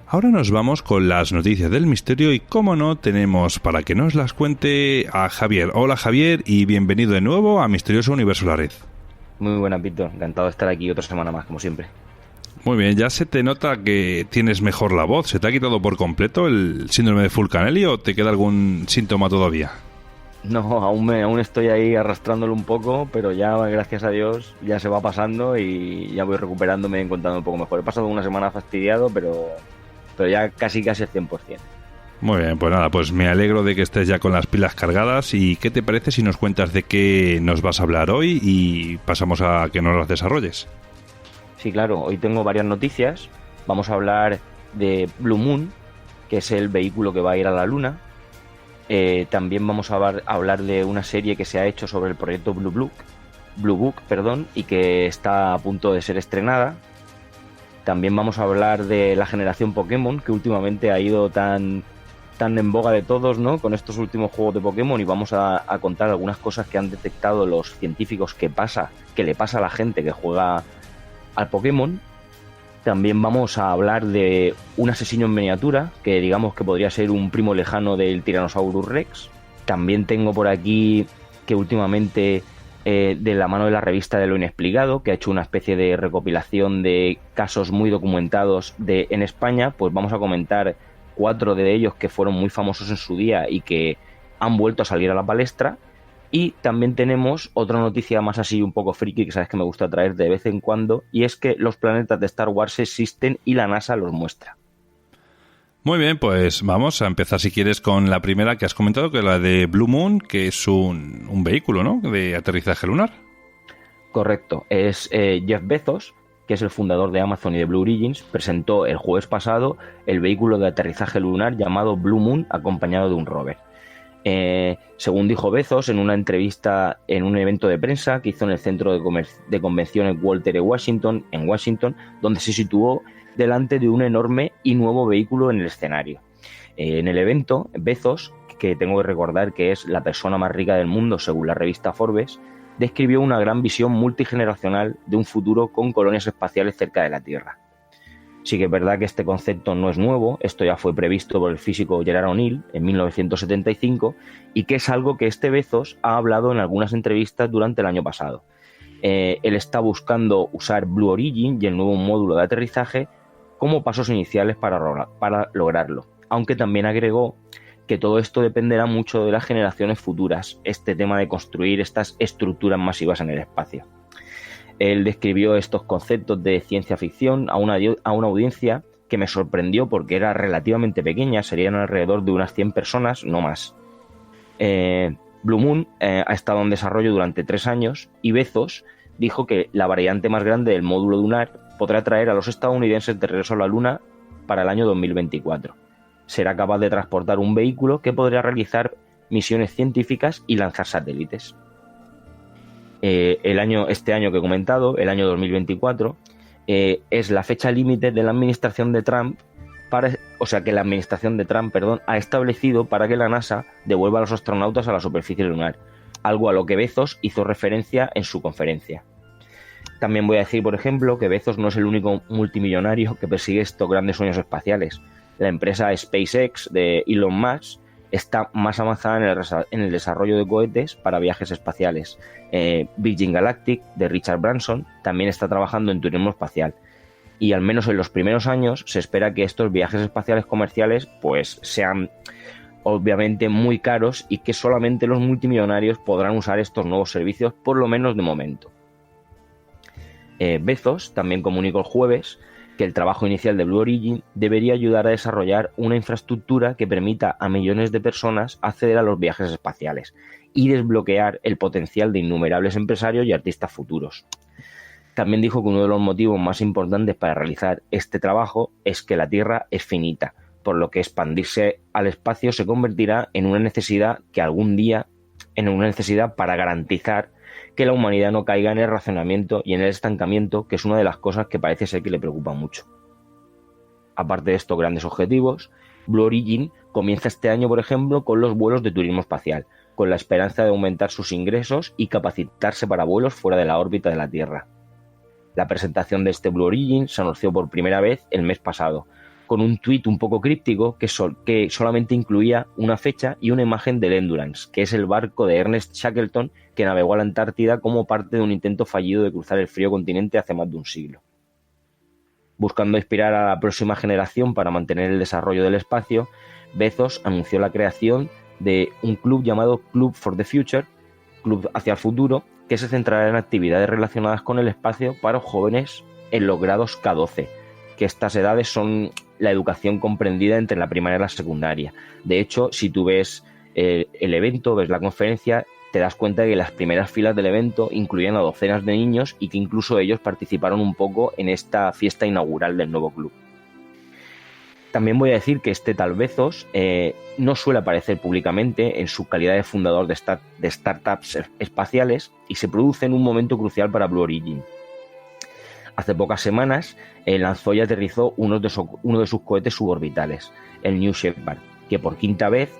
Ahora nos vamos con las noticias del misterio y, como no, tenemos para que nos las cuente a Javier. Hola Javier y bienvenido de nuevo a Misterioso Universo La Red. Muy buenas, Víctor. Encantado de estar aquí otra semana más, como siempre. Muy bien, ya se te nota que tienes mejor la voz. ¿Se te ha quitado por completo el síndrome de Fulcanelli o te queda algún síntoma todavía? No, aún estoy ahí arrastrándolo un poco, pero ya, gracias a Dios, ya se va pasando y ya voy recuperándome y encontrando un poco mejor. He pasado una semana fastidiado, pero ya casi al 100%. Muy bien, pues nada, pues me alegro de que estés ya con las pilas cargadas. ¿Y qué te parece si nos cuentas de qué nos vas a hablar hoy y pasamos a que nos las desarrolles? Sí, claro, hoy tengo varias noticias. Vamos a hablar de Blue Moon, que es el vehículo que va a ir a la Luna. También vamos a hablar de una serie que se ha hecho sobre el proyecto Blue Book, y que está a punto de ser estrenada. También vamos a hablar de la generación Pokémon, que últimamente ha ido tan en boga de todos, ¿no? Con estos últimos juegos de Pokémon, y vamos a contar algunas cosas que han detectado los científicos que le pasa a la gente que juega al Pokémon. También vamos a hablar de un asesino en miniatura, que digamos que podría ser un primo lejano del Tyrannosaurus Rex. También tengo por aquí que últimamente, de la mano de la revista de Lo Inexplicado, que ha hecho una especie de recopilación de casos muy documentados en España, pues vamos a comentar 4 de ellos que fueron muy famosos en su día y que han vuelto a salir a la palestra. Y también tenemos otra noticia más así un poco friki, que sabes que me gusta traer de vez en cuando, y es que los planetas de Star Wars existen y la NASA los muestra. Muy bien, pues vamos a empezar si quieres con la primera que has comentado, que es la de Blue Moon, que es un vehículo, ¿no?, de aterrizaje lunar. Correcto, es Jeff Bezos, que es el fundador de Amazon y de Blue Origins, presentó el jueves pasado el vehículo de aterrizaje lunar llamado Blue Moon, acompañado de un rover. Según dijo Bezos en una entrevista en un evento de prensa que hizo en el centro de convenciones Walter E. Washington, en Washington, donde se situó delante de un enorme y nuevo vehículo en el escenario. En el evento, Bezos, que tengo que recordar que es la persona más rica del mundo según la revista Forbes, describió una gran visión multigeneracional de un futuro con colonias espaciales cerca de la Tierra. Sí que es verdad que este concepto no es nuevo, esto ya fue previsto por el físico Gerard O'Neill en 1975 y que es algo que este Bezos ha hablado en algunas entrevistas durante el año pasado. Él está buscando usar Blue Origin y el nuevo módulo de aterrizaje como pasos iniciales para lograrlo, aunque también agregó que todo esto dependerá mucho de las generaciones futuras, este tema de construir estas estructuras masivas en el espacio. Él describió estos conceptos de ciencia ficción a una audiencia que me sorprendió porque era relativamente pequeña, serían alrededor de unas 100 personas, no más. Blue Moon ha estado en desarrollo durante 3 años y Bezos dijo que la variante más grande del módulo lunar podrá traer a los estadounidenses de regreso a la Luna para el año 2024. Será capaz de transportar un vehículo que podrá realizar misiones científicas y lanzar satélites. Este año que he comentado, el año 2024, es la fecha límite de la administración de Trump, que la administración de Trump, ha establecido para que la NASA devuelva a los astronautas a la superficie lunar, algo a lo que Bezos hizo referencia en su conferencia. También voy a decir, por ejemplo, que Bezos no es el único multimillonario que persigue estos grandes sueños espaciales. La empresa SpaceX de Elon Musk está más avanzada en el desarrollo de cohetes para viajes espaciales. Virgin Galactic, de Richard Branson, también está trabajando en turismo espacial. Y al menos en los primeros años se espera que estos viajes espaciales comerciales pues sean obviamente muy caros y que solamente los multimillonarios podrán usar estos nuevos servicios, por lo menos de momento. Bezos también comunicó el jueves que el trabajo inicial de Blue Origin debería ayudar a desarrollar una infraestructura que permita a millones de personas acceder a los viajes espaciales y desbloquear el potencial de innumerables empresarios y artistas futuros. También dijo que uno de los motivos más importantes para realizar este trabajo es que la Tierra es finita, por lo que expandirse al espacio se convertirá en una necesidad para garantizar que la humanidad no caiga en el racionamiento y en el estancamiento, que es una de las cosas que parece ser que le preocupa mucho. Aparte de estos grandes objetivos, Blue Origin comienza este año, por ejemplo, con los vuelos de turismo espacial, con la esperanza de aumentar sus ingresos y capacitarse para vuelos fuera de la órbita de la Tierra. La presentación de este Blue Origin se anunció por primera vez el mes pasado, con un tuit un poco críptico que solamente incluía una fecha y una imagen del Endurance, que es el barco de Ernest Shackleton que navegó a la Antártida como parte de un intento fallido de cruzar el frío continente hace más de un siglo. Buscando inspirar a la próxima generación para mantener el desarrollo del espacio, Bezos anunció la creación de un club llamado Club for the Future, Club hacia el futuro, que se centrará en actividades relacionadas con el espacio para jóvenes en los grados K12, que estas edades son la educación comprendida entre la primaria y la secundaria. De hecho, si tú ves el evento, ves la conferencia, te das cuenta de que las primeras filas del evento incluían a docenas de niños y que incluso ellos participaron un poco en esta fiesta inaugural del nuevo club. También voy a decir que este tal Bezos no suele aparecer públicamente en su calidad de fundador de startups espaciales y se produce en un momento crucial para Blue Origin. Hace pocas semanas lanzó y aterrizó uno de sus cohetes suborbitales, el New Shepard, que por quinta vez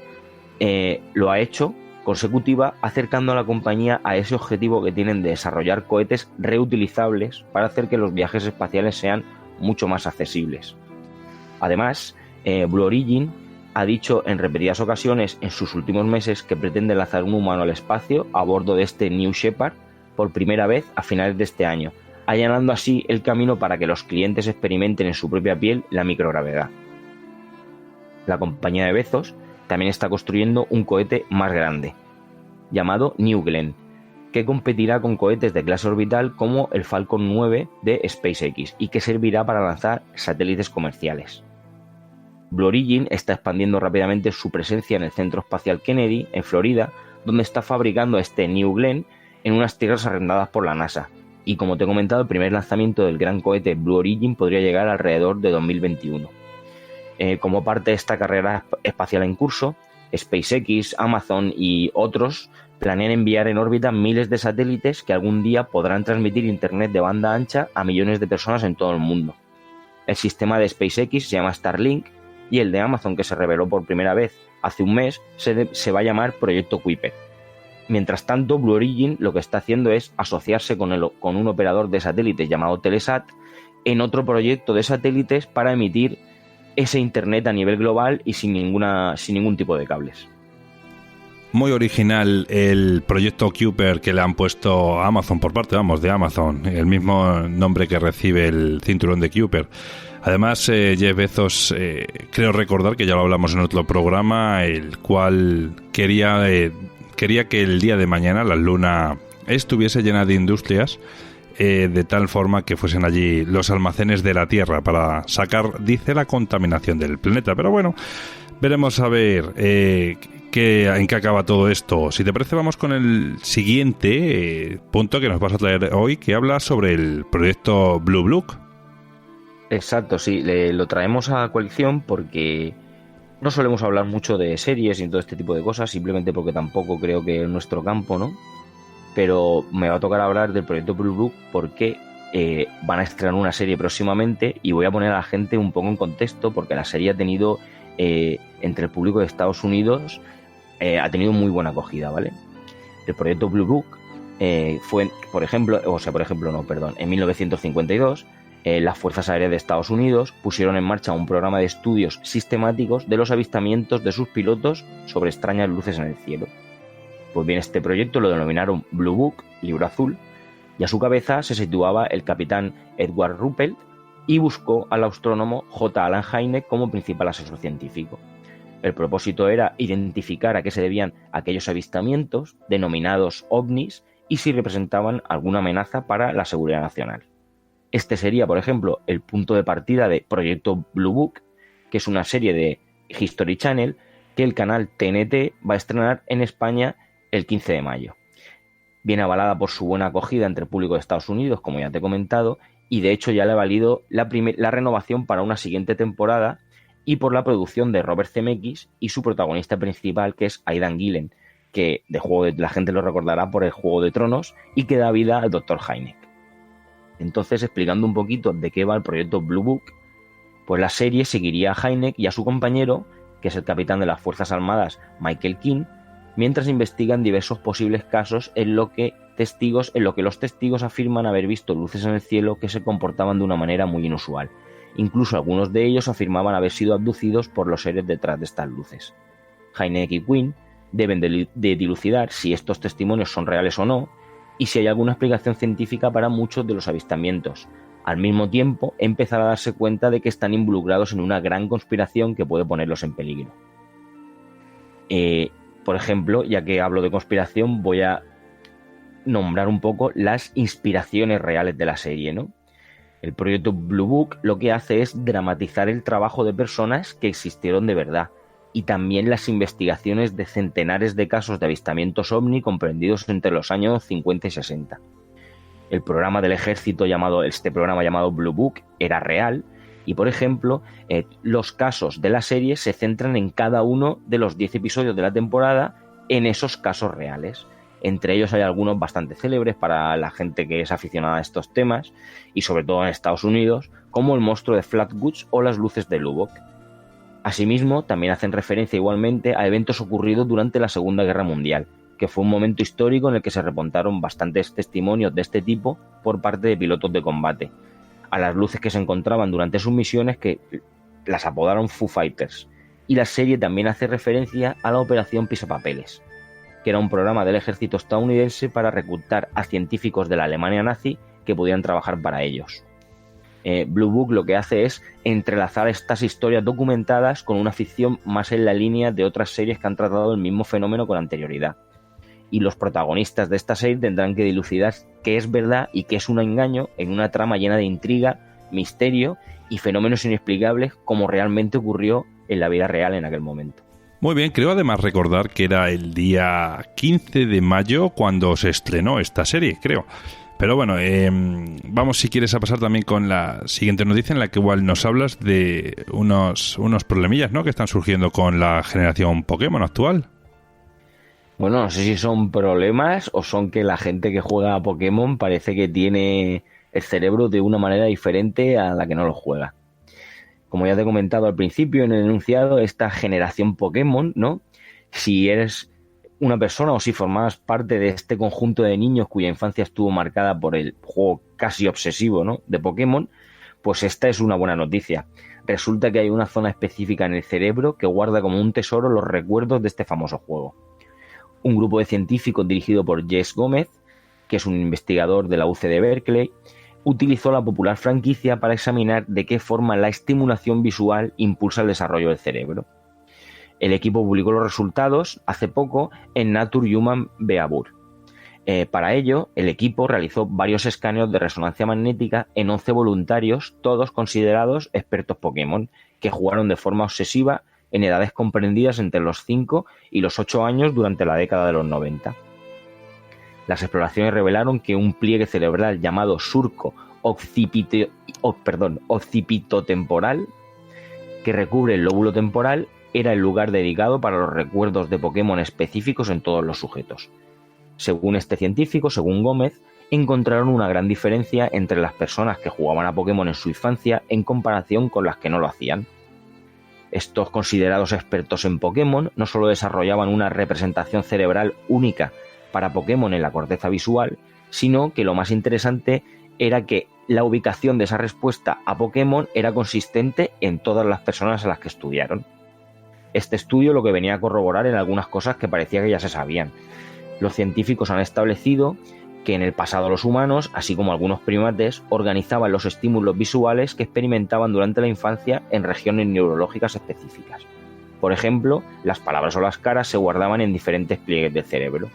lo ha hecho consecutiva, acercando a la compañía a ese objetivo que tienen de desarrollar cohetes reutilizables para hacer que los viajes espaciales sean mucho más accesibles. Además, Blue Origin ha dicho en repetidas ocasiones en sus últimos meses que pretende lanzar un humano al espacio a bordo de este New Shepard por primera vez a finales de este año, allanando así el camino para que los clientes experimenten en su propia piel la microgravedad. La compañía de Bezos también está construyendo un cohete más grande, llamado New Glenn, que competirá con cohetes de clase orbital como el Falcon 9 de SpaceX y que servirá para lanzar satélites comerciales. Blue Origin está expandiendo rápidamente su presencia en el Centro Espacial Kennedy, en Florida, donde está fabricando este New Glenn en unas tierras arrendadas por la NASA. Y como te he comentado, el primer lanzamiento del gran cohete Blue Origin podría llegar alrededor de 2021. Como parte de esta carrera espacial en curso, SpaceX, Amazon y otros planean enviar en órbita miles de satélites que algún día podrán transmitir internet de banda ancha a millones de personas en todo el mundo. El sistema de SpaceX se llama Starlink y el de Amazon, que se reveló por primera vez hace un mes, se va a llamar Proyecto Kuiper. Mientras tanto, Blue Origin lo que está haciendo es asociarse con un operador de satélites llamado Telesat en otro proyecto de satélites para emitir ese internet a nivel global y sin ningún tipo de cables. Muy original el proyecto Kuiper que le han puesto a Amazon por parte, de Amazon, el mismo nombre que recibe el cinturón de Kuiper. Además, Jeff Bezos, creo recordar que ya lo hablamos en otro programa, el cual quería que el día de mañana la Luna estuviese llena de industrias, de tal forma que fuesen allí los almacenes de la Tierra para sacar, dice, la contaminación del planeta. Pero bueno, veremos a ver en qué acaba todo esto. Si te parece, vamos con el siguiente punto que nos vas a traer hoy, que habla sobre el proyecto Blue Book. Exacto, sí, lo traemos a colección porque no solemos hablar mucho de series y todo este tipo de cosas, simplemente porque tampoco creo que es nuestro campo, ¿no? Pero me va a tocar hablar del proyecto Blue Book porque van a estrenar una serie próximamente y voy a poner a la gente un poco en contexto porque la serie ha tenido, entre el público de Estados Unidos, ha tenido muy buena acogida, ¿vale? El proyecto Blue Book fue, en 1952, las Fuerzas Aéreas de Estados Unidos pusieron en marcha un programa de estudios sistemáticos de los avistamientos de sus pilotos sobre extrañas luces en el cielo. Pues bien, este proyecto lo denominaron Blue Book, libro azul, y a su cabeza se situaba el capitán Edward Ruppelt y buscó al astrónomo J. Allen Hynek como principal asesor científico. El propósito era identificar a qué se debían aquellos avistamientos, denominados ovnis, y si representaban alguna amenaza para la seguridad nacional. Este sería, por ejemplo, el punto de partida de Proyecto Blue Book, que es una serie de History Channel que el canal TNT va a estrenar en España el 15 de mayo. Viene avalada por su buena acogida entre el público de Estados Unidos, como ya te he comentado, y de hecho ya le ha valido la renovación para una siguiente temporada y por la producción de Robert Zemeckis y su protagonista principal, que es Aidan Gillen, que la gente lo recordará por el Juego de Tronos y que da vida al Dr. Hynek. Entonces, explicando un poquito de qué va el proyecto Blue Book, pues la serie seguiría a Hynek y a su compañero, que es el capitán de las Fuerzas Armadas, Michael King, mientras investigan diversos posibles casos en lo que los testigos afirman haber visto luces en el cielo que se comportaban de una manera muy inusual. Incluso algunos de ellos afirmaban haber sido abducidos por los seres detrás de estas luces. Hynek y Quinn deben de dilucidar si estos testimonios son reales o no y si hay alguna explicación científica para muchos de los avistamientos. Al mismo tiempo, empezar a darse cuenta de que están involucrados en una gran conspiración que puede ponerlos en peligro. Por ejemplo, ya que hablo de conspiración, voy a nombrar un poco las inspiraciones reales de la serie, ¿no? El proyecto Blue Book lo que hace es dramatizar el trabajo de personas que existieron de verdad y también las investigaciones de centenares de casos de avistamientos ovni comprendidos entre los años 50 y 60. El programa del ejército este programa llamado Blue Book era real y, por ejemplo, los casos de la serie se centran en cada uno de los 10 episodios de la temporada en esos casos reales. Entre ellos hay algunos bastante célebres para la gente que es aficionada a estos temas y sobre todo en Estados Unidos, como el monstruo de Flatwoods o las luces de Lubbock. Asimismo, también hacen referencia igualmente a eventos ocurridos durante la Segunda Guerra Mundial, que fue un momento histórico en el que se reportaron bastantes testimonios de este tipo por parte de pilotos de combate, a las luces que se encontraban durante sus misiones, que las apodaron Foo Fighters. Y la serie también hace referencia a la Operación Pisapapeles, que era un programa del ejército estadounidense para reclutar a científicos de la Alemania nazi que pudieran trabajar para ellos. Blue Book lo que hace es entrelazar estas historias documentadas con una ficción más en la línea de otras series que han tratado el mismo fenómeno con anterioridad. Y los protagonistas de esta serie tendrán que dilucidar qué es verdad y qué es un engaño en una trama llena de intriga, misterio y fenómenos inexplicables como realmente ocurrió en la vida real en aquel momento. Muy bien, creo además recordar que era el día 15 de mayo cuando se estrenó esta serie, creo. Pero bueno, vamos si quieres a pasar también con la siguiente noticia en la que igual nos hablas de unos problemillas, ¿no?, que están surgiendo con la generación Pokémon actual. Bueno, no sé si son problemas o son que la gente que juega a Pokémon parece que tiene el cerebro de una manera diferente a la que no lo juega. Como ya te he comentado al principio en el enunciado, esta generación Pokémon, ¿no?, si eres una persona o si formabas parte de este conjunto de niños cuya infancia estuvo marcada por el juego casi obsesivo, ¿no?, de Pokémon, pues esta es una buena noticia. Resulta que hay una zona específica en el cerebro que guarda como un tesoro los recuerdos de este famoso juego. Un grupo de científicos dirigido por Jess Gómez, que es un investigador de la UC de Berkeley, utilizó la popular franquicia para examinar de qué forma la estimulación visual impulsa el desarrollo del cerebro. El equipo publicó los resultados hace poco en Nature Human Behavior. Para ello, el equipo realizó varios escaneos de resonancia magnética en 11 voluntarios, todos considerados expertos Pokémon, que jugaron de forma obsesiva en edades comprendidas entre los 5 y los 8 años durante la década de los 90. Las exploraciones revelaron que un pliegue cerebral llamado surco occipitotemporal, que recubre el lóbulo temporal, era el lugar dedicado para los recuerdos de Pokémon específicos en todos los sujetos. Según este científico, según Gómez, encontraron una gran diferencia entre las personas que jugaban a Pokémon en su infancia en comparación con las que no lo hacían. Estos considerados expertos en Pokémon no solo desarrollaban una representación cerebral única para Pokémon en la corteza visual, sino que lo más interesante era que la ubicación de esa respuesta a Pokémon era consistente en todas las personas a las que estudiaron. Este estudio lo que venía a corroborar en algunas cosas que parecía que ya se sabían. Los científicos han establecido que en el pasado los humanos, así como algunos primates, organizaban los estímulos visuales que experimentaban durante la infancia en regiones neurológicas específicas. Por ejemplo, las palabras o las caras se guardaban en diferentes pliegues del cerebro.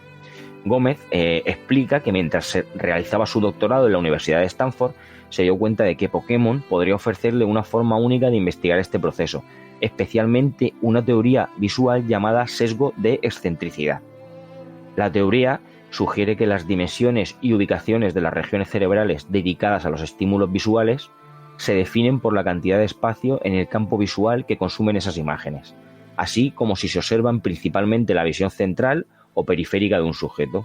Gómez explica que mientras se realizaba su doctorado en la Universidad de Stanford, se dio cuenta de que Pokémon podría ofrecerle una forma única de investigar este proceso, especialmente una teoría visual llamada sesgo de excentricidad. La teoría sugiere que las dimensiones y ubicaciones de las regiones cerebrales dedicadas a los estímulos visuales se definen por la cantidad de espacio en el campo visual que consumen esas imágenes, así como si se observan principalmente la visión central o periférica de un sujeto.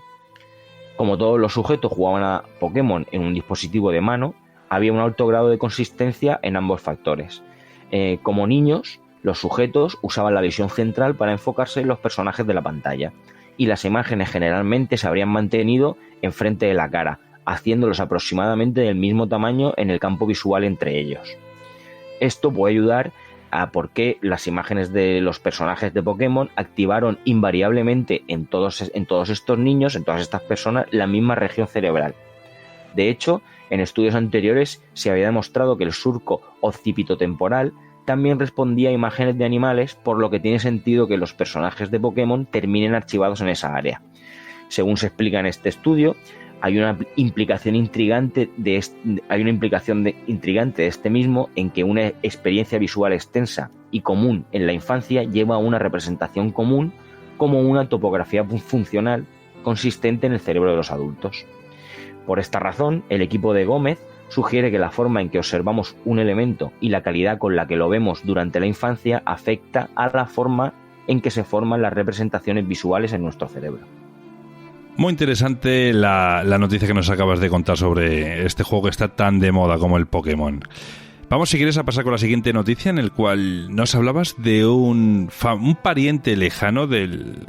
Como todos los sujetos jugaban a Pokémon en un dispositivo de mano, había un alto grado de consistencia en ambos factores. Como niños, los sujetos usaban la visión central para enfocarse en los personajes de la pantalla, y las imágenes generalmente se habrían mantenido enfrente de la cara, haciéndolos aproximadamente del mismo tamaño en el campo visual entre ellos. Esto puede ayudar a por qué las imágenes de los personajes de Pokémon activaron invariablemente en todos estos niños, en todas estas personas, la misma región cerebral. De hecho, en estudios anteriores se había demostrado que el surco occipitotemporal también respondía a imágenes de animales, por lo que tiene sentido que los personajes de Pokémon terminen archivados en esa área. Según se explica en este estudio, hay una implicación intrigante de este mismo en que una experiencia visual extensa y común en la infancia lleva a una representación común como una topografía funcional consistente en el cerebro de los adultos. Por esta razón, el equipo de Gómez sugiere que la forma en que observamos un elemento y la calidad con la que lo vemos durante la infancia afecta a la forma en que se forman las representaciones visuales en nuestro cerebro. Muy interesante la noticia que nos acabas de contar sobre este juego que está tan de moda como el Pokémon. Vamos, si quieres, a pasar con la siguiente noticia, en el cual nos hablabas de un pariente lejano del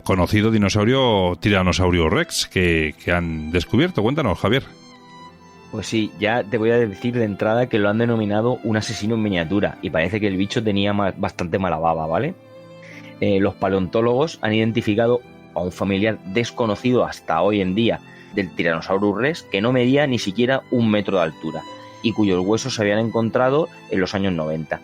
conocido dinosaurio Tyrannosaurus Rex que han descubierto. Cuéntanos, Javier. Pues sí, ya te voy a decir de entrada que lo han denominado un asesino en miniatura y parece que el bicho tenía bastante mala baba, ¿vale? Los paleontólogos han identificado a un familiar desconocido hasta hoy en día del Tyrannosaurus Rex que no medía ni siquiera 1 metro de altura y cuyos huesos se habían encontrado en los años 90.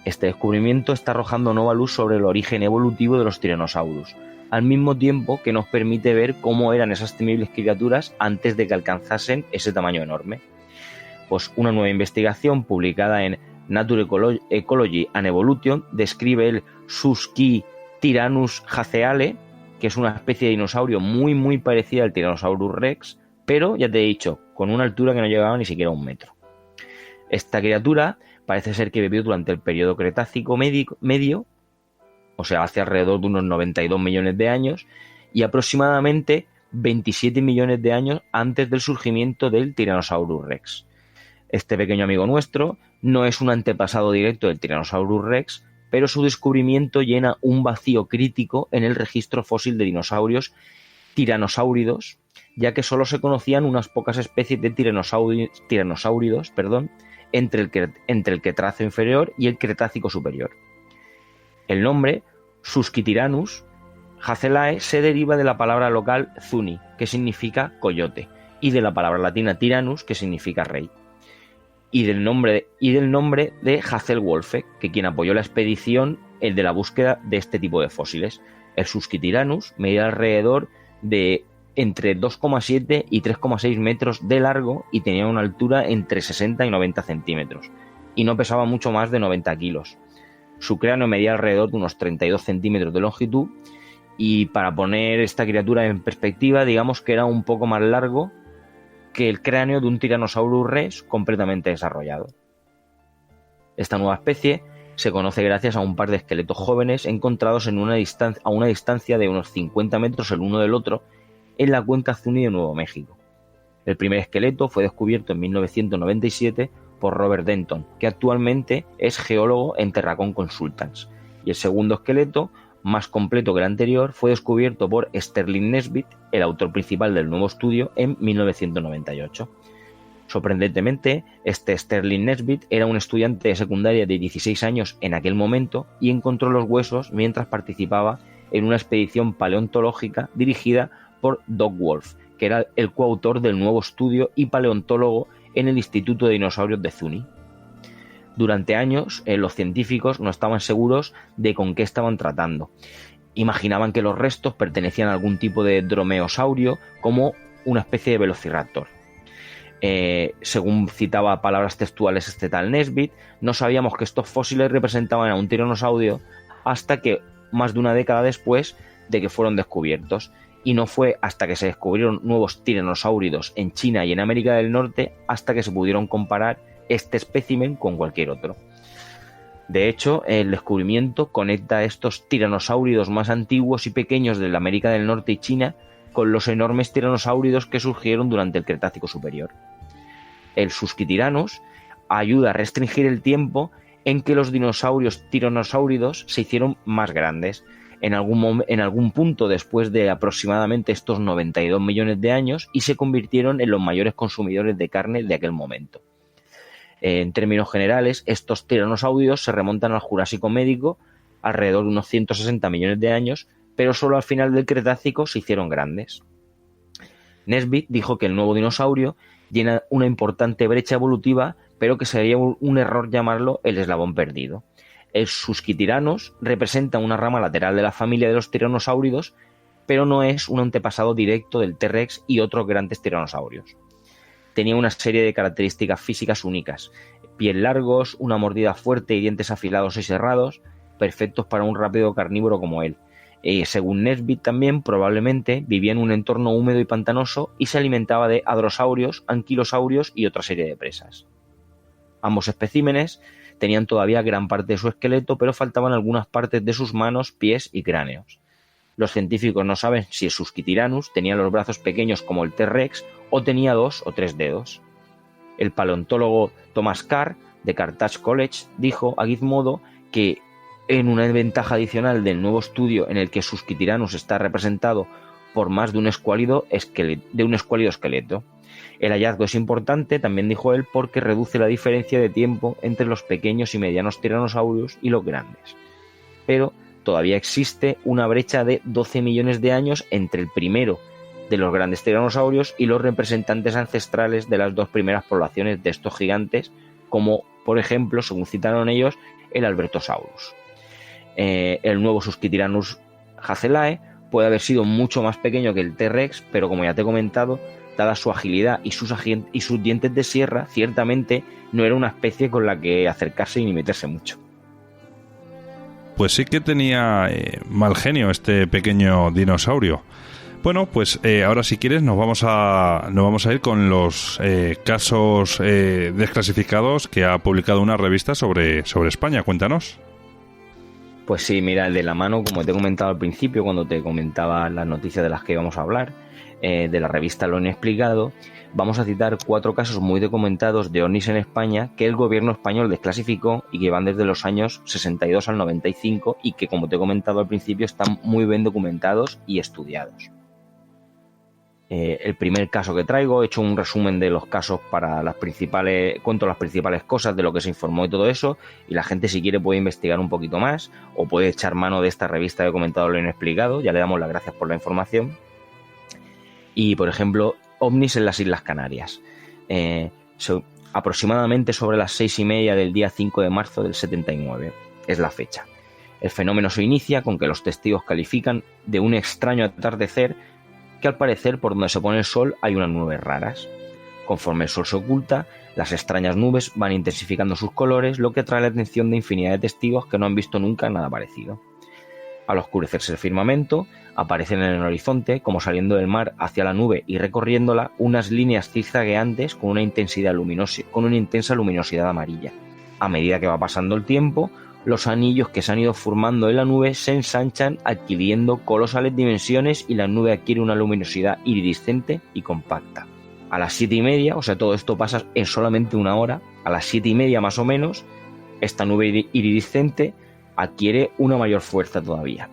Este descubrimiento está arrojando nueva luz sobre el origen evolutivo de los tiranosaurus, al mismo tiempo que nos permite ver cómo eran esas temibles criaturas antes de que alcanzasen ese tamaño enorme. Pues una nueva investigación publicada en Nature Ecology and Evolution describe el Susquityrannus jaceale, que es una especie de dinosaurio muy parecida al Tyrannosaurus Rex, pero, ya te he dicho, con una altura que no llegaba ni siquiera a 1 metro. Esta criatura parece ser que vivió durante el periodo Cretácico medio, o sea, hace alrededor de unos 92 millones de años, y aproximadamente 27 millones de años antes del surgimiento del Tyrannosaurus Rex. Este pequeño amigo nuestro no es un antepasado directo del Tyrannosaurus Rex, pero su descubrimiento llena un vacío crítico en el registro fósil de dinosaurios tiranosáuridos, ya que solo se conocían unas pocas especies de tiranosáuridos entre el Cretácico inferior y el Cretácico superior. El nombre Susquityrannus jaceale se deriva de la palabra local zuni, que significa coyote, y de la palabra latina tyrannus, que significa rey. Y del nombre de Hazel Wolfe, que quien apoyó la expedición de la búsqueda de este tipo de fósiles. El Susquityrannus medía alrededor de entre 2,7 y 3,6 metros de largo y tenía una altura entre 60 y 90 centímetros, y no pesaba mucho más de 90 kilos. Su cráneo medía alrededor de unos 32 centímetros de longitud, y para poner esta criatura en perspectiva, digamos que era un poco más largo que el cráneo de un Tyrannosaurus Rex completamente desarrollado. Esta nueva especie se conoce gracias a un par de esqueletos jóvenes encontrados a una distancia de unos 50 metros el uno del otro en la cuenca Zuni de Nuevo México. El primer esqueleto fue descubierto en 1997 por Robert Denton, que actualmente es geólogo en Terracon Consultants, y el segundo esqueleto, más completo que el anterior, fue descubierto por Sterling Nesbitt, el autor principal del nuevo estudio, en 1998. Sorprendentemente, este Sterling Nesbitt era un estudiante de secundaria de 16 años en aquel momento y encontró los huesos mientras participaba en una expedición paleontológica dirigida por Doug Wolf, que era el coautor del nuevo estudio y paleontólogo en el Instituto de Dinosaurios de Zuni. Durante años, los científicos no estaban seguros de con qué estaban tratando. Imaginaban que los restos pertenecían a algún tipo de dromeosaurio, como una especie de velociraptor. Según citaba palabras textuales este tal Nesbitt, no sabíamos que estos fósiles representaban a un tiranosaurio hasta que más de una década después de que fueron descubiertos, y no fue hasta que se descubrieron nuevos tiranosáuridos en China y en América del Norte hasta que se pudieron comparar este espécimen con cualquier otro. De hecho, el descubrimiento conecta a estos tiranosáuridos más antiguos y pequeños de la América del Norte y China con los enormes tiranosáuridos que surgieron durante el Cretácico superior. El Susquityrannus ayuda a restringir el tiempo en que los tiranosáuridos se hicieron más grandes, en algún punto después de aproximadamente estos 92 millones de años, y se convirtieron en los mayores consumidores de carne de aquel momento. En términos generales, estos tiranosáuridos se remontan al Jurásico Médico, alrededor de unos 160 millones de años, pero solo al final del Cretácico se hicieron grandes. Nesbitt dijo que el nuevo dinosaurio llena una importante brecha evolutiva, pero que sería un error llamarlo el eslabón perdido. El Susquitiranos representa una rama lateral de la familia de los tiranosáuridos, pero no es un antepasado directo del T-Rex y otros grandes tiranosaurios. Tenía una serie de características físicas únicas: pies largos, una mordida fuerte y dientes afilados y cerrados, perfectos para un rápido carnívoro como él. Según Nesbitt también, probablemente vivía en un entorno húmedo y pantanoso y se alimentaba de hadrosaurios, anquilosaurios y otra serie de presas. Ambos especímenes tenían todavía gran parte de su esqueleto, pero faltaban algunas partes de sus manos, pies y cráneos. Los científicos no saben si el Susquityrannus tenía los brazos pequeños como el T-Rex o tenía 2 o 3 dedos. El paleontólogo Thomas Carr, de Carthage College, dijo a Gizmodo que en una ventaja adicional del nuevo estudio en el que Susquityrannus está representado por más de un escuálido esqueleto. El hallazgo es importante, también dijo él, porque reduce la diferencia de tiempo entre los pequeños y medianos tiranosaurios y los grandes. Pero todavía existe una brecha de 12 millones de años entre el primero de los grandes tiranosaurios y los representantes ancestrales de las dos primeras poblaciones de estos gigantes, como por ejemplo, según citaron ellos, el Albertosaurus. El nuevo Susquityrannus hacelae puede haber sido mucho más pequeño que el T-Rex, pero como ya te he comentado, dada su agilidad y sus dientes de sierra, ciertamente no era una especie con la que acercarse ni meterse mucho. Pues sí que tenía mal genio este pequeño dinosaurio. Bueno, pues ahora si quieres nos vamos a ir con los casos desclasificados que ha publicado una revista sobre España. Cuéntanos. Pues sí, mira, de la mano, como te he comentado al principio, cuando te comentaba las noticias de las que íbamos a hablar, de la revista Lo Inexplicado, vamos a citar 4 casos muy documentados de ovnis en España que el gobierno español desclasificó y que van desde los años 62 al 95 y que, como te he comentado al principio, están muy bien documentados y estudiados. El primer caso que traigo, he hecho un resumen de los casos para cuento las principales cosas de lo que se informó y todo eso, y la gente si quiere puede investigar un poquito más o puede echar mano de esta revista que he comentado Lo Inexplicado. Ya le damos las gracias por la información. Y por ejemplo, ovnis en las Islas Canarias. Aproximadamente sobre las 6:30 del día 5 de marzo del 79 es la fecha. El fenómeno se inicia con que los testigos califican de un extraño atardecer que al parecer por donde se pone el sol hay unas nubes raras. Conforme el sol se oculta, las extrañas nubes van intensificando sus colores, lo que atrae la atención de infinidad de testigos que no han visto nunca nada parecido. Al oscurecerse el firmamento, aparecen en el horizonte, como saliendo del mar hacia la nube y recorriéndola, unas líneas zigzagueantes con una intensa luminosidad amarilla. A medida que va pasando el tiempo, los anillos que se han ido formando en la nube se ensanchan, adquiriendo colosales dimensiones, y la nube adquiere una luminosidad iridiscente y compacta. A las 7:30, o sea, todo esto pasa en solamente una hora, a las 7:30 más o menos, esta nube iridiscente adquiere una mayor fuerza todavía.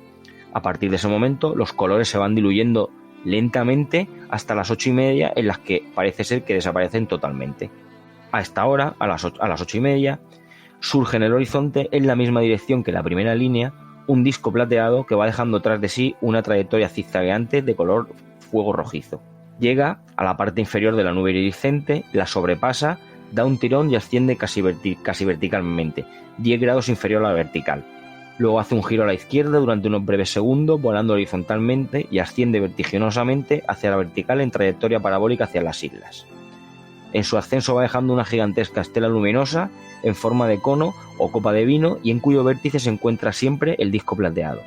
A partir de ese momento, los colores se van diluyendo lentamente hasta las 8:30, en las que parece ser que desaparecen totalmente. A esta hora, a las 8:30, surge en el horizonte, en la misma dirección que la primera línea, un disco plateado que va dejando tras de sí una trayectoria zigzagueante de color fuego rojizo. Llega a la parte inferior de la nube iridiscente, la sobrepasa, da un tirón y asciende casi verticalmente, 10 grados inferior a la vertical. Luego hace un giro a la izquierda durante unos breves segundos, volando horizontalmente, y asciende vertiginosamente hacia la vertical en trayectoria parabólica hacia las islas. En su ascenso va dejando una gigantesca estela luminosa en forma de cono o copa de vino, y en cuyo vértice se encuentra siempre el disco plateado.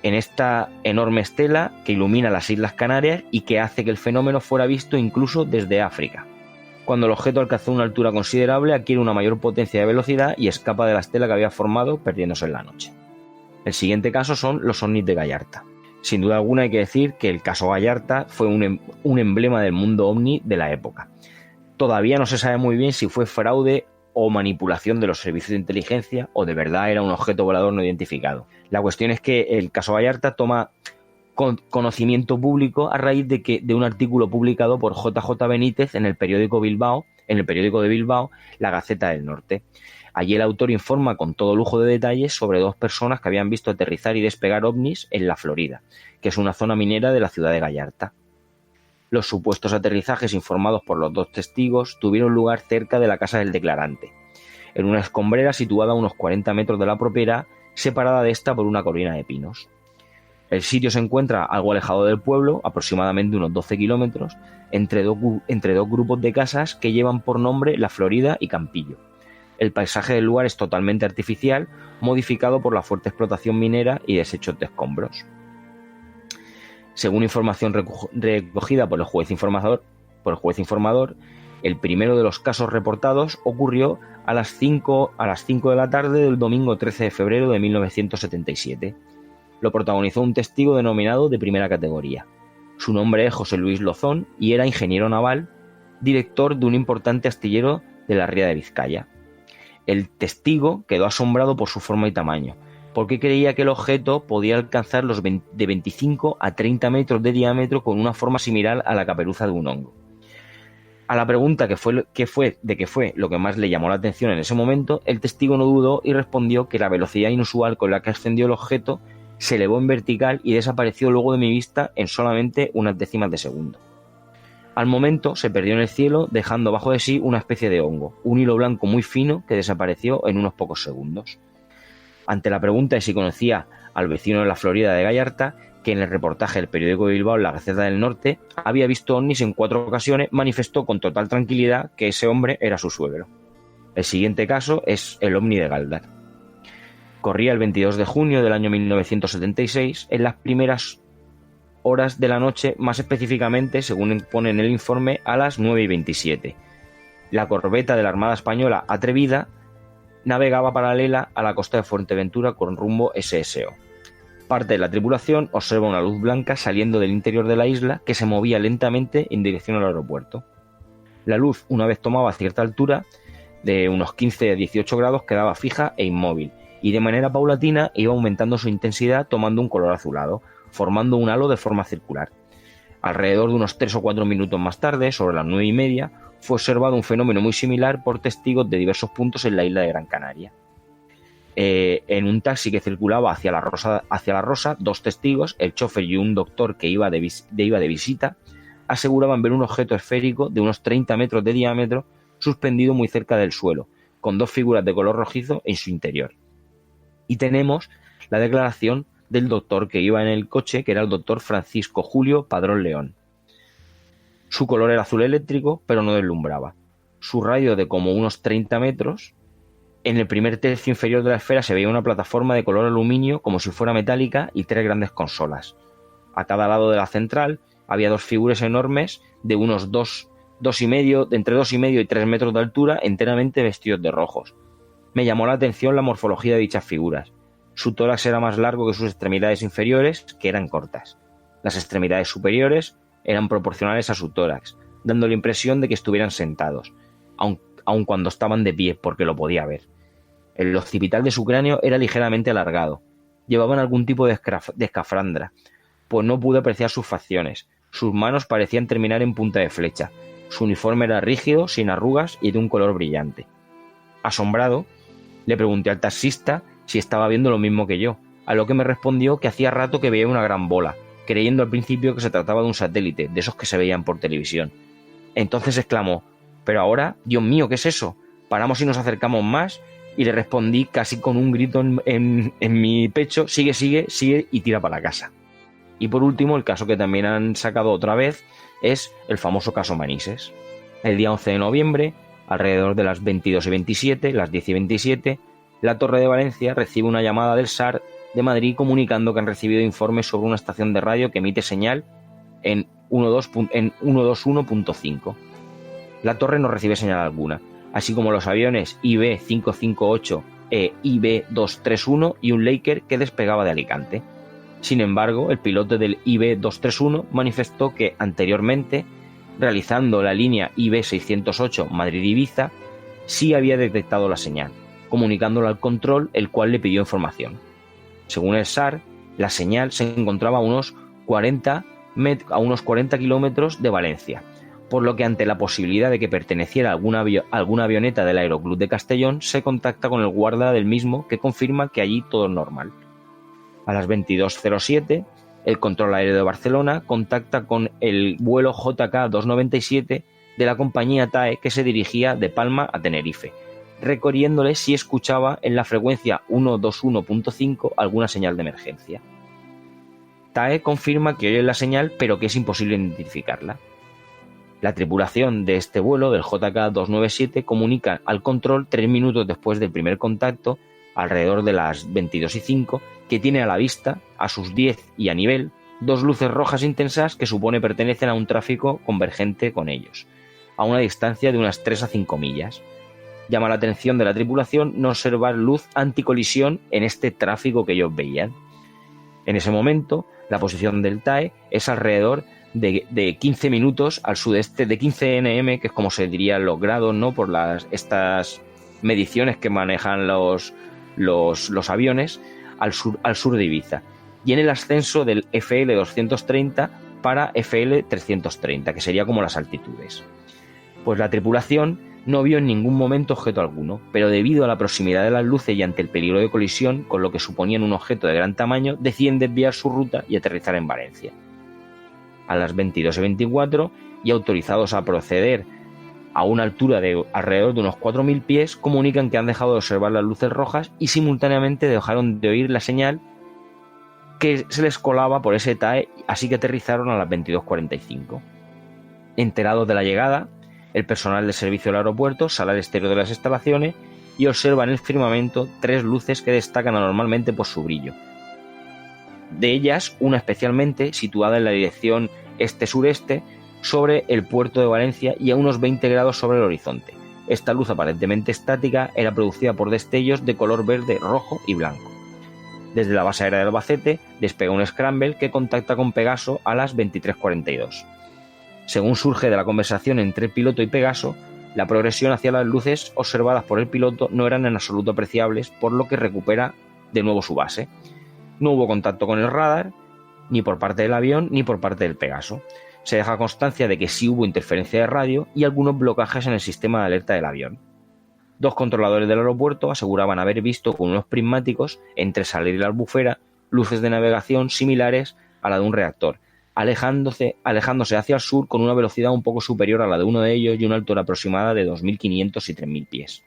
En esta enorme estela que ilumina las Islas Canarias y que hace que el fenómeno fuera visto incluso desde África. Cuando el objeto alcanzó una altura considerable, adquiere una mayor potencia de velocidad y escapa de la estela que había formado, perdiéndose en la noche. El siguiente caso son los ovnis de Gallarta. Sin duda alguna hay que decir que el caso Gallarta fue un emblema del mundo ovni de la época. Todavía no se sabe muy bien si fue fraude o manipulación de los servicios de inteligencia o de verdad era un objeto volador no identificado. La cuestión es que el caso Gallarta toma conocimiento público a raíz de un artículo publicado por JJ Benítez en el periódico Bilbao en el periódico de Bilbao, La Gaceta del Norte. Allí el autor informa con todo lujo de detalles sobre 2 personas que habían visto aterrizar y despegar ovnis en la Florida, que es una zona minera de la ciudad de Gallarta. Los supuestos aterrizajes informados por los 2 testigos tuvieron lugar cerca de la casa del declarante, en una escombrera situada a unos 40 metros de la propiedad, separada de esta por una colina de pinos. El sitio se encuentra algo alejado del pueblo, aproximadamente unos 12 kilómetros, entre dos grupos de casas que llevan por nombre La Florida y Campillo. El paisaje del lugar es totalmente artificial, modificado por la fuerte explotación minera y desechos de escombros. Según información recogida por el juez informador, el primero de los casos reportados ocurrió a las 5 de la tarde del domingo 13 de febrero de 1977. Lo protagonizó un testigo denominado de primera categoría. Su nombre es José Luis Lozón y era ingeniero naval, director de un importante astillero de la Ría de Vizcaya. El testigo quedó asombrado por su forma y tamaño, porque creía que el objeto podía alcanzar de 25 a 30 metros de diámetro con una forma similar a la caperuza de un hongo. A la pregunta de qué fue lo que más le llamó la atención en ese momento, el testigo no dudó y respondió que la velocidad inusual con la que ascendió el objeto se elevó en vertical y desapareció luego de mi vista en solamente unas décimas de segundo. Al momento se perdió en el cielo, dejando bajo de sí una especie de hongo, un hilo blanco muy fino que desapareció en unos pocos segundos. Ante la pregunta de si conocía al vecino de la Florida de Gallarta, que en el reportaje del periódico de Bilbao, La Gaceta del Norte, había visto ovnis en 4 ocasiones, manifestó con total tranquilidad que ese hombre era su suegro. El siguiente caso es el ovni de Galdar. Corría el 22 de junio del año 1976, en las primeras horas de la noche, más específicamente, según pone en el informe, a las 9:27. La corbeta de la Armada Española Atrevida navegaba paralela a la costa de Fuerteventura con rumbo SSO. Parte de la tripulación observa una luz blanca saliendo del interior de la isla que se movía lentamente en dirección al aeropuerto. La luz, una vez tomaba cierta altura, de unos 15 a 18 grados, quedaba fija e inmóvil, y de manera paulatina iba aumentando su intensidad tomando un color azulado, formando un halo de forma circular. Alrededor de unos 3 o 4 minutos más tarde, sobre las 9:30, fue observado un fenómeno muy similar por testigos de diversos puntos en la isla de Gran Canaria. En un taxi que circulaba hacia la Rosa, 2 testigos, el chofer y un doctor que iba de visita, aseguraban ver un objeto esférico de unos 30 metros de diámetro suspendido muy cerca del suelo, con 2 figuras de color rojizo en su interior. Y tenemos la declaración del doctor que iba en el coche, que era el doctor Francisco Julio Padrón León. Su color era azul eléctrico, pero no deslumbraba. Su radio de como unos 30 metros. En el primer tercio inferior de la esfera se veía una plataforma de color aluminio como si fuera metálica y 3 grandes consolas. A cada lado de la central había 2 figuras enormes de unos entre 2,5 y 3 metros de altura, enteramente vestidos de rojos. Me llamó la atención la morfología de dichas figuras. Su tórax era más largo que sus extremidades inferiores, que eran cortas. Las extremidades superiores eran proporcionales a su tórax, dando la impresión de que estuvieran sentados, aun cuando estaban de pie, porque lo podía ver. El occipital de su cráneo era ligeramente alargado. Llevaban algún tipo de escafandra, pues no pude apreciar sus facciones. Sus manos parecían terminar en punta de flecha. Su uniforme era rígido, sin arrugas y de un color brillante. Asombrado, le pregunté al taxista si estaba viendo lo mismo que yo, a lo que me respondió que hacía rato que veía una gran bola, creyendo al principio que se trataba de un satélite, de esos que se veían por televisión. Entonces exclamó: «Pero ahora, Dios mío, ¿qué es eso?». Paramos y nos acercamos más, y le respondí casi con un grito en mi pecho: sigue y tira para la casa. Y por último, el caso que también han sacado otra vez es el famoso caso Manises. El día 11 de noviembre, alrededor de las 22:27, las 10:27, la Torre de Valencia recibe una llamada del SAR de Madrid comunicando que han recibido informes sobre una estación de radio que emite señal en 121.5. La torre no recibe señal alguna, así como los aviones IB-558 e IB-231 y un Laker que despegaba de Alicante. Sin embargo, el piloto del IB-231 manifestó que anteriormente, realizando la línea IB-608 Madrid-Ibiza, sí había detectado la señal, comunicándola al control, el cual le pidió información. Según el SAR, la señal se encontraba a unos 40 kilómetros de Valencia, por lo que ante la posibilidad de que perteneciera a alguna avioneta del Aeroclub de Castellón, se contacta con el guarda del mismo, que confirma que allí todo es normal. A las 22:07, el Control Aéreo de Barcelona contacta con el vuelo JK297 de la compañía TAE, que se dirigía de Palma a Tenerife, requiriéndole si escuchaba en la frecuencia 121.5 alguna señal de emergencia. TAE confirma que oye la señal, pero que es imposible identificarla. La tripulación de este vuelo, del JK297, comunica al control 3 minutos después del primer contacto, alrededor de las 22:05, que tiene a la vista, a sus 10 y a nivel, 2 luces rojas intensas que supone pertenecen a un tráfico convergente con ellos, a una distancia de unas 3 a 5 millas. Llama la atención de la tripulación no observar luz anticolisión en este tráfico que ellos veían. En ese momento, la posición del TAE es alrededor de 15 minutos al sudeste de 15 nm, que es como se dirían los grados, ¿no? Por estas mediciones que manejan los aviones, al sur de Ibiza, y en el ascenso del FL 230 para FL 330, que sería como las altitudes. Pues la tripulación no vio en ningún momento objeto alguno, pero debido a la proximidad de las luces y ante el peligro de colisión con lo que suponían un objeto de gran tamaño, deciden desviar su ruta y aterrizar en Valencia. A las 22:24, y autorizados a proceder a una altura de alrededor de unos 4.000 pies, comunican que han dejado de observar las luces rojas y simultáneamente dejaron de oír la señal que se les colaba por ese TAE, así que aterrizaron a las 22:45. Enterados de la llegada, el personal de servicio del aeropuerto sale al exterior de las instalaciones y observa en el firmamento 3 luces que destacan anormalmente por su brillo. De ellas, una especialmente situada en la dirección este-sureste sobre el puerto de Valencia y a unos 20 grados sobre el horizonte. Esta luz aparentemente estática era producida por destellos de color verde, rojo y blanco. Desde la base aérea de Albacete despega un Scramble que contacta con Pegaso a las 23:42. Según surge de la conversación entre el piloto y Pegaso, la progresión hacia las luces observadas por el piloto no eran en absoluto apreciables, por lo que recupera de nuevo su base. No hubo contacto con el radar, ni por parte del avión ni por parte del Pegaso. Se deja constancia de que sí hubo interferencia de radio y algunos blocajes en el sistema de alerta del avión. 2 controladores del aeropuerto aseguraban haber visto con unos prismáticos, entre salir y la albufera, luces de navegación similares a la de un reactor, alejándose hacia el sur con una velocidad un poco superior a la de uno de ellos y una altura aproximada de 2.500 y 3.000 pies.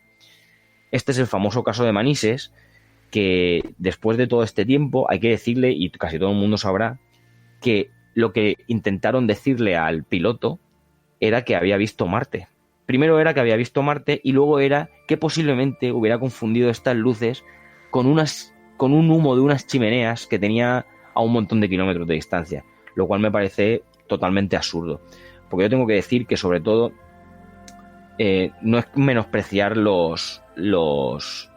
Este es el famoso caso de Manises, que después de todo este tiempo hay que decirle, y casi todo el mundo sabrá, que lo que intentaron decirle al piloto era que había visto Marte. Primero era que había visto Marte y luego era que posiblemente hubiera confundido estas luces con un humo de unas chimeneas que tenía a un montón de kilómetros de distancia, lo cual me parece totalmente absurdo. Porque yo tengo que decir que, sobre todo, no es menospreciar los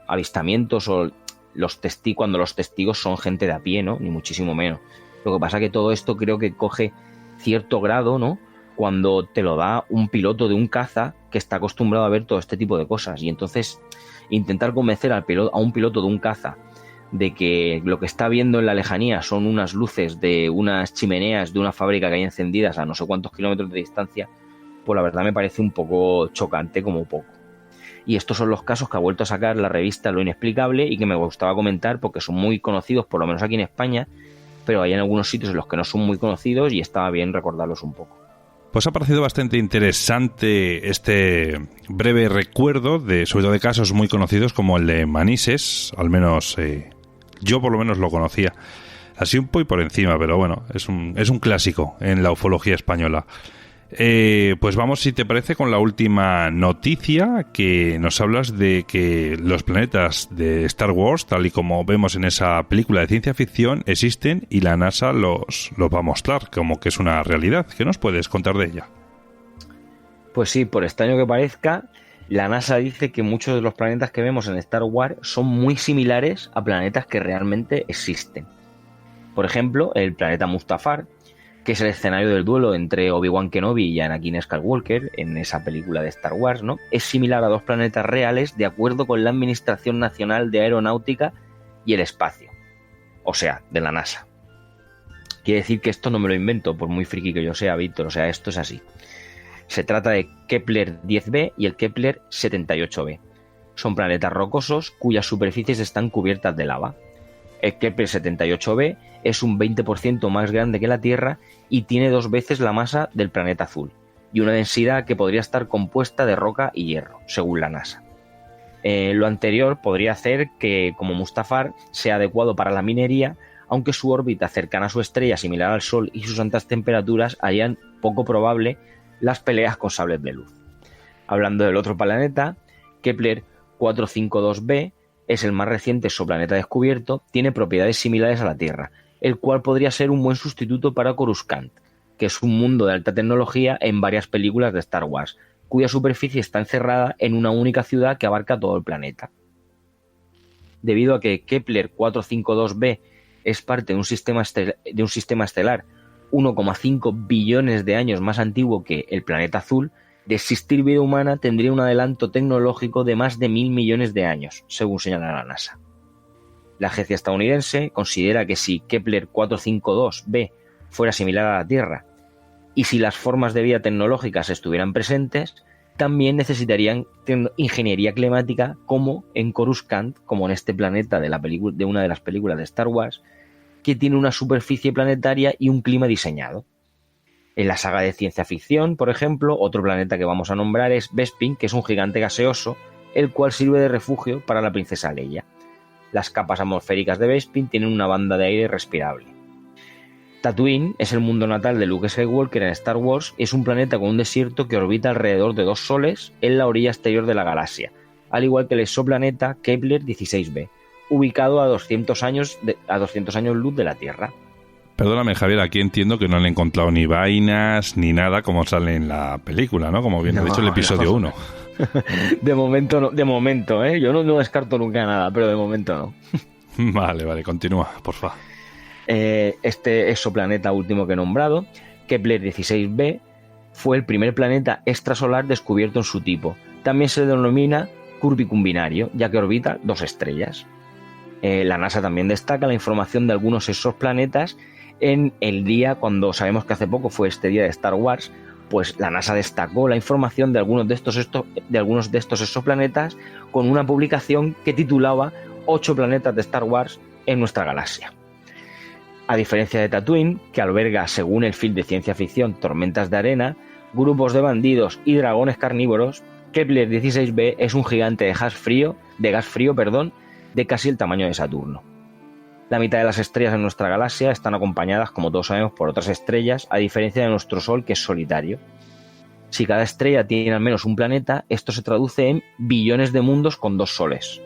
avistamientos o los testigos cuando los testigos son gente de a pie, ¿no? Ni muchísimo menos. Lo que pasa es que todo esto creo que coge cierto grado, ¿no?, cuando te lo da un piloto de un caza que está acostumbrado a ver todo este tipo de cosas. Y entonces intentar convencer a un piloto de un caza de que lo que está viendo en la lejanía son unas luces de unas chimeneas de una fábrica que hay encendidas a no sé cuántos kilómetros de distancia, pues la verdad me parece un poco chocante como poco. Y estos son los casos que ha vuelto a sacar la revista Lo Inexplicable y que me gustaba comentar porque son muy conocidos, por lo menos aquí en España, pero hay en algunos sitios en los que no son muy conocidos y estaba bien recordarlos un poco. Pues ha parecido bastante interesante este breve recuerdo sobre todo de casos muy conocidos como el de Manises, al menos yo por lo menos lo conocía. Así un poco por encima, pero bueno, es un clásico en la ufología española. Pues vamos, si te parece, con la última noticia, que nos hablas de que los planetas de Star Wars, tal y como vemos en esa película de ciencia ficción, existen y la NASA los va a mostrar como que es una realidad. ¿Qué nos puedes contar de ella? Pues sí, por extraño que parezca, la NASA dice que muchos de los planetas que vemos en Star Wars son muy similares a planetas que realmente existen. Por ejemplo, el planeta Mustafar, que es el escenario del duelo entre Obi-Wan Kenobi y Anakin Skywalker en esa película de Star Wars, ¿no? Es similar a 2 planetas reales de acuerdo con la Administración Nacional de Aeronáutica y el Espacio, o sea, de la NASA. Quiere decir que esto no me lo invento, por muy friki que yo sea, Víctor, o sea, esto es así. Se trata de Kepler 10b y el Kepler 78b. Son planetas rocosos cuyas superficies están cubiertas de lava. El Kepler 78b es un 20% más grande que la Tierra y tiene 2 veces la masa del planeta azul y una densidad que podría estar compuesta de roca y hierro, según la NASA. Lo anterior podría hacer que, como Mustafar, sea adecuado para la minería, aunque su órbita cercana a su estrella, similar al Sol, y sus altas temperaturas harían poco probable las peleas con sables de luz. Hablando del otro planeta, Kepler 452b es el más reciente exoplaneta descubierto, tiene propiedades similares a la Tierra, el cual podría ser un buen sustituto para Coruscant, que es un mundo de alta tecnología en varias películas de Star Wars, cuya superficie está encerrada en una única ciudad que abarca todo el planeta. Debido a que Kepler 452b es parte de un sistema estelar 1,5 billones de años más antiguo que el planeta azul, de existir vida humana tendría un adelanto tecnológico de más de 1.000 millones de años, según señala la NASA. La agencia estadounidense considera que si Kepler 452b fuera similar a la Tierra y si las formas de vida tecnológicas estuvieran presentes, también necesitarían ingeniería climática como en Coruscant, como en este planeta de una de las películas de Star Wars, que tiene una superficie planetaria y un clima diseñado. En la saga de ciencia ficción, por ejemplo, otro planeta que vamos a nombrar es Bespin, que es un gigante gaseoso, el cual sirve de refugio para la princesa Leia. Las capas atmosféricas de Bespin tienen una banda de aire respirable. Tatooine es el mundo natal de Luke Skywalker en Star Wars y es un planeta con un desierto que orbita alrededor de 2 soles en la orilla exterior de la galaxia, al igual que el exoplaneta Kepler 16b, ubicado a 200 años luz de la Tierra. Perdóname, Javier, aquí entiendo que no han encontrado ni vainas ni nada como sale en la película, ¿no? Como bien ha dicho el episodio 1. De momento no, yo no descarto nunca nada, pero de momento no. Vale, continúa, por favor. Este exoplaneta último que he nombrado, Kepler 16b, fue el primer planeta extrasolar descubierto en su tipo. También se denomina curvicumbinario, ya que orbita 2 estrellas. La NASA también destaca la información de algunos exoplanetas en el día, cuando sabemos que hace poco fue este día de Star Wars, pues la NASA destacó la información de algunos de estos exoplanetas con una publicación que titulaba 8 planetas de Star Wars en nuestra galaxia. A diferencia de Tatooine, que alberga, según el film de ciencia ficción, tormentas de arena, grupos de bandidos y dragones carnívoros, Kepler 16b es un gigante de gas frío, de casi el tamaño de Saturno. La mitad de las estrellas en nuestra galaxia están acompañadas, como todos sabemos, por otras estrellas, a diferencia de nuestro Sol, que es solitario. Si cada estrella tiene al menos un planeta, esto se traduce en billones de mundos con 2 soles.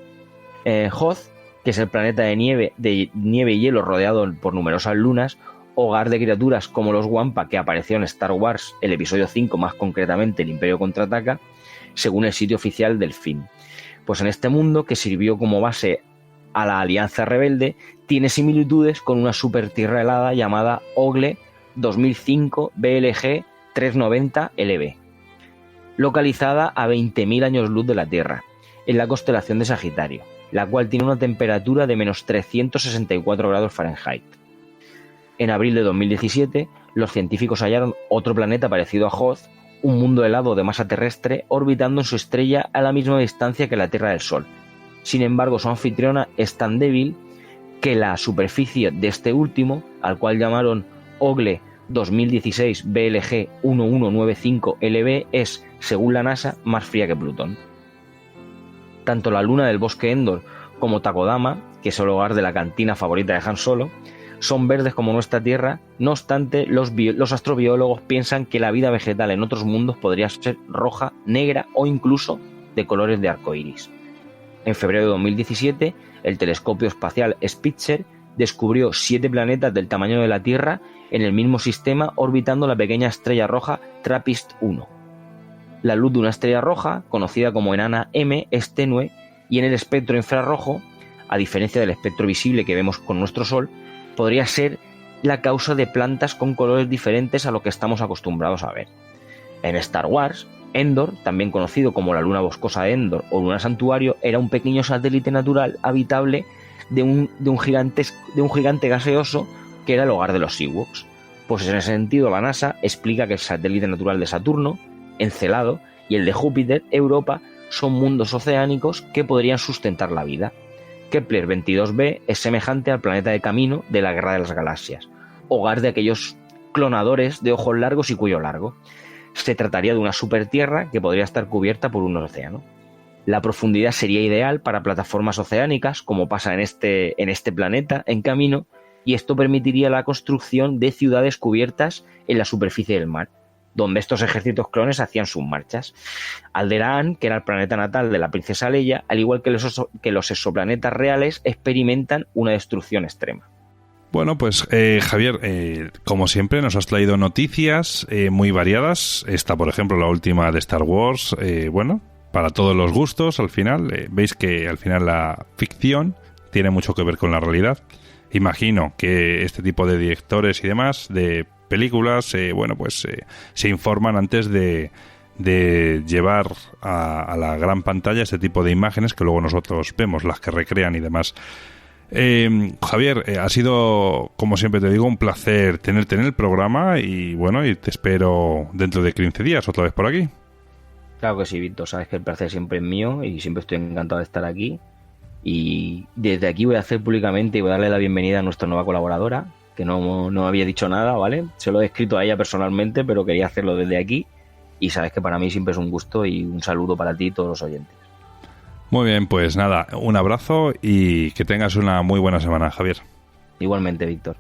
Hoth, que es el planeta de nieve y hielo rodeado por numerosas lunas, hogar de criaturas como los Wampa que apareció en Star Wars, el episodio 5, más concretamente el Imperio Contraataca, según el sitio oficial del film. Pues en este mundo, que sirvió como base a la Alianza Rebelde, tiene similitudes con una super tierra helada llamada Ogle 2005 BLG 390 LB, localizada a 20.000 años luz de la Tierra, en la constelación de Sagitario, la cual tiene una temperatura de menos 364 grados Fahrenheit. En abril de 2017, los científicos hallaron otro planeta parecido a Hoth, un mundo helado de masa terrestre orbitando en su estrella a la misma distancia que la Tierra del Sol. Sin embargo, su anfitriona es tan débil que la superficie de este último, al cual llamaron Ogle 2016 BLG 1195 LB, es, según la NASA, más fría que Plutón. Tanto la luna del bosque Endor como Takodama, que es el hogar de la cantina favorita de Han Solo, son verdes como nuestra Tierra. No obstante, los astrobiólogos piensan que la vida vegetal en otros mundos podría ser roja, negra o incluso de colores de arcoíris. En febrero de 2017, el telescopio espacial Spitzer descubrió 7 planetas del tamaño de la Tierra en el mismo sistema orbitando la pequeña estrella roja TRAPPIST-1. La luz de una estrella roja, conocida como enana M, es tenue y en el espectro infrarrojo, a diferencia del espectro visible que vemos con nuestro Sol, podría ser la causa de plantas con colores diferentes a lo que estamos acostumbrados a ver. En Star Wars, Endor, también conocido como la luna boscosa de Endor o luna santuario, era un pequeño satélite natural habitable de un gigante gaseoso que era el hogar de los Ewoks. Pues en ese sentido la NASA explica que el satélite natural de Saturno, Encelado, y el de Júpiter, Europa, son mundos oceánicos que podrían sustentar la vida. Kepler 22b es semejante al planeta de camino de la Guerra de las Galaxias, hogar de aquellos clonadores de ojos largos y cuello largo. Se trataría de una supertierra que podría estar cubierta por un océano. La profundidad sería ideal para plataformas oceánicas, como pasa en este planeta en camino, y esto permitiría la construcción de ciudades cubiertas en la superficie del mar, donde estos ejércitos clones hacían sus marchas. Alderaan, que era el planeta natal de la princesa Leia, al igual que los exoplanetas reales, experimentan una destrucción extrema. Bueno, pues Javier, como siempre nos has traído noticias muy variadas. Esta, por ejemplo, la última de Star Wars, bueno, para todos los gustos, al final. Veis que al final la ficción tiene mucho que ver con la realidad. Imagino que este tipo de directores y demás, de películas, bueno, pues se informan antes de llevar a la gran pantalla este tipo de imágenes que luego nosotros vemos, las que recrean y demás. Javier, ha sido, como siempre te digo, un placer tenerte en el programa y bueno, y te espero dentro de 15 días otra vez por aquí. Claro que sí, Víctor, sabes que el placer siempre es mío y siempre estoy encantado de estar aquí. Y desde aquí voy a hacer públicamente y voy a darle la bienvenida a nuestra nueva colaboradora, que no había dicho nada, ¿vale? Se lo he escrito a ella personalmente, pero quería hacerlo desde aquí. Y sabes que para mí siempre es un gusto y un saludo para ti y todos los oyentes. Muy bien, pues nada, un abrazo y que tengas una muy buena semana, Javier. Igualmente, Víctor.